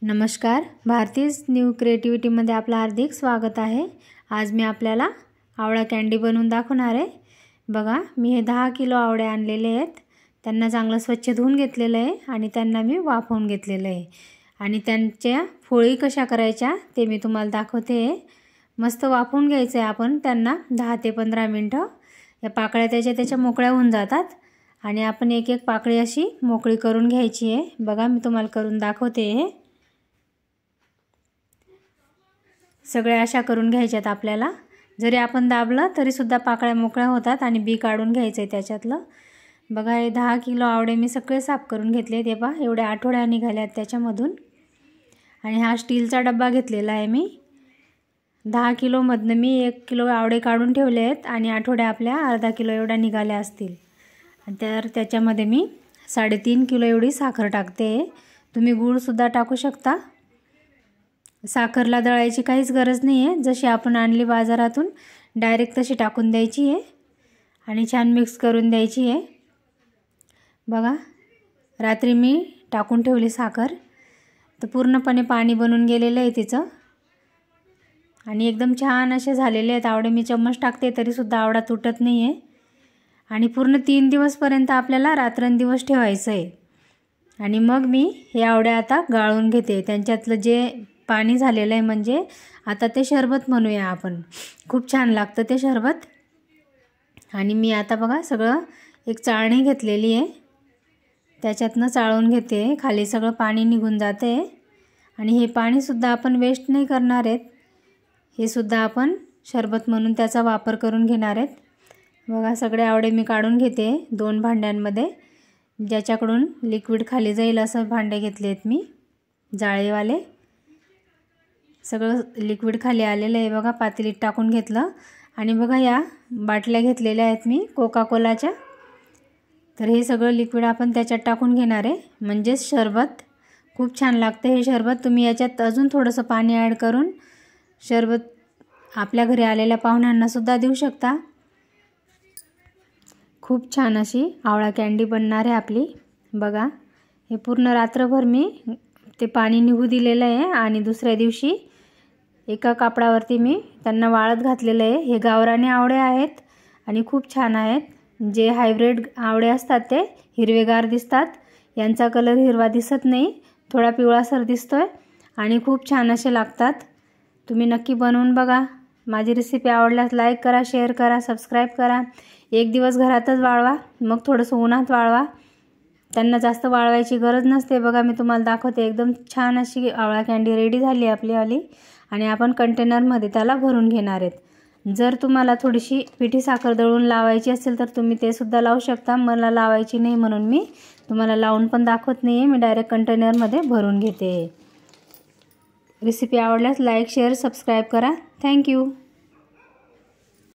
नमस्कार, भारतीज न्यू क्रिएटिव्हिटीमध्ये आपलं हार्दिक स्वागत आहे। आज मी आपल्याला आवळा कँडी बनवून दाखवणार आहे। बघा, मी हे 10 किलो आवळे आणलेले आहेत। त्यांना चांगलं स्वच्छ धुवून घेतलेलं आहे आणि त्यांना मी वाफवून घेतलेलं आहे आणि त्यांच्या फोळी कशा करायच्या ते मी तुम्हाला दाखवते। मस्त वाफवून घ्यायचं आहे आपण त्यांना 10 ते 15 मिनिटं। या पाकळ्या त्याच्या मोकळ्या होऊन जातात आणि आपण एक एक पाकळी अशी मोकळी करून घ्यायची आहे। बघा, मी तुम्हाला करून दाखवते। सगळ्या अशा करून घ्यायच्यात आपल्याला। जरी आपण दाबलं तरी सुद्धा पाकळ्या मोकळ्या होतात आणि बी काढून घ्यायचं आहे त्याच्यातलं। बघा, हे 10 किलो आवळे मी सगळे साफ करून घेतले। ते पहा, एवढ्या आठवड्या निघाल्यात त्याच्यामधून। आणि हा स्टीलचा डब्बा घेतलेला आहे मी। 10 किलोमधनं मी 1 किलो आवळे काढून ठेवले आहेत आणि आठवड्या आपल्या अर्धा किलो एवढ्या निघाल्या असतील। तर त्याच्यामध्ये मी 3.5 किलो एवढी साखर टाकते। तुम्ही गूळ सुद्धा टाकू शकता। साखरला दळायची काहीच गरज नाही आहे, जशी आपण आणली बाजारातून डायरेक्ट तशी टाकून द्यायची आहे आणि छान मिक्स करून द्यायची आहे। बघा, रात्री मी टाकून ठेवली साखर, तर पूर्णपणे पाणी बनून गेलेलं आहे तिचं आणि एकदम छान असे झालेले आहेत आवळे। मी चम्मच टाकते तरी सुद्धा आवळा तुटत नाही आहे आणि पूर्ण 3 दिवसपर्यंत आपल्याला रात्रंदिवस ठेवायचं आहे। आणि मग मी हे आवळे आता गाळून घेते। त्यांच्यातलं जे पाणी झालेलं आहे म्हणजे आता ते शरबत म्हणूया आपण। खूप छान लागतं ते शरबत। आणि मी आता बघा सगळं एक चाळणी घेतलेली आहे, त्याच्यातनं चाळून घेते। खाली सगळं पाणी निघून जाते आणि हे पाणी सुद्धा आपण वेस्ट नाही करणार आहेत। हे सुद्धा आपण शरबत म्हणून त्याचा वापर करून घेणार आहेत। बघा, सगळे आवळे मी काढून घेते 2 भांड्यांमध्ये। ज्याच्याकडून लिक्विड खाली जाईल असं भांडे घेतले आहेत मी, जाळीवाले। सगळं लिक्विड खाली आलेलं आहे। बघा, पातेलीत टाकून घेतलं आणि बघा या बाटल्या घेतलेल्या आहेत मी कोका कोलाच्या। तर हे सगळं लिक्विड आपण त्याच्यात टाकून घेणार आहे, म्हणजेच शरबत खूप छान लागते हे शरबत। तुम्ही याच्यात अजून थोडंसं पाणी ॲड करून शरबत आपल्या घरी आलेल्या पाहुण्यांना सुद्धा देऊ शकता। खूप छान अशी आवळा कँडी बनणार आहे आपली। बघा, हे पूर्ण रात्रभर मी ते पाणी निघू दिलेलं आहे आणि दुसऱ्या दिवशी एका कापडावरती मी त्यांना वाळत घातलेलं आहे। हे गावरानी आवळे आहेत आणि खूप छान आहेत। जे हायब्रिड आवळे असतात ते हिरवेगार दिसतात, यांचा कलर हिरवा दिसत नाही, थोडा पिवळासर दिसतोय आणि खूप छान असे लागतात। तुम्ही नक्की बनवून बघा। माझी रेसिपी आवडल्यास लाईक करा, शेअर करा, सबस्क्राईब करा। एक दिवस घरातच वाळवा, मग थोडंसं उन्हात वाळवा। त्यांना जास्त वाळवायची गरज नसते। बघा, मी तुम्हाला दाखवते, एकदम छान अशी आवळा कँडी रेडी झाली आपलीवाली आणि आपण कंटेनरमध्ये त्याला भरून घेणार आहेत। जर तुम्हाला थोडीशी पिठी साखर दळून लावायची असेल तर तुम्ही ते सुद्धा लावू शकता। मला लावायची नाही म्हणून मी तुम्हाला लावून पण दाखवत नाही आहे, मी डायरेक्ट कंटेनरमध्ये भरून घेते। रेसिपी आवडल्यास लाईक, शेअर, सबस्क्राईब करा। थँक्यू।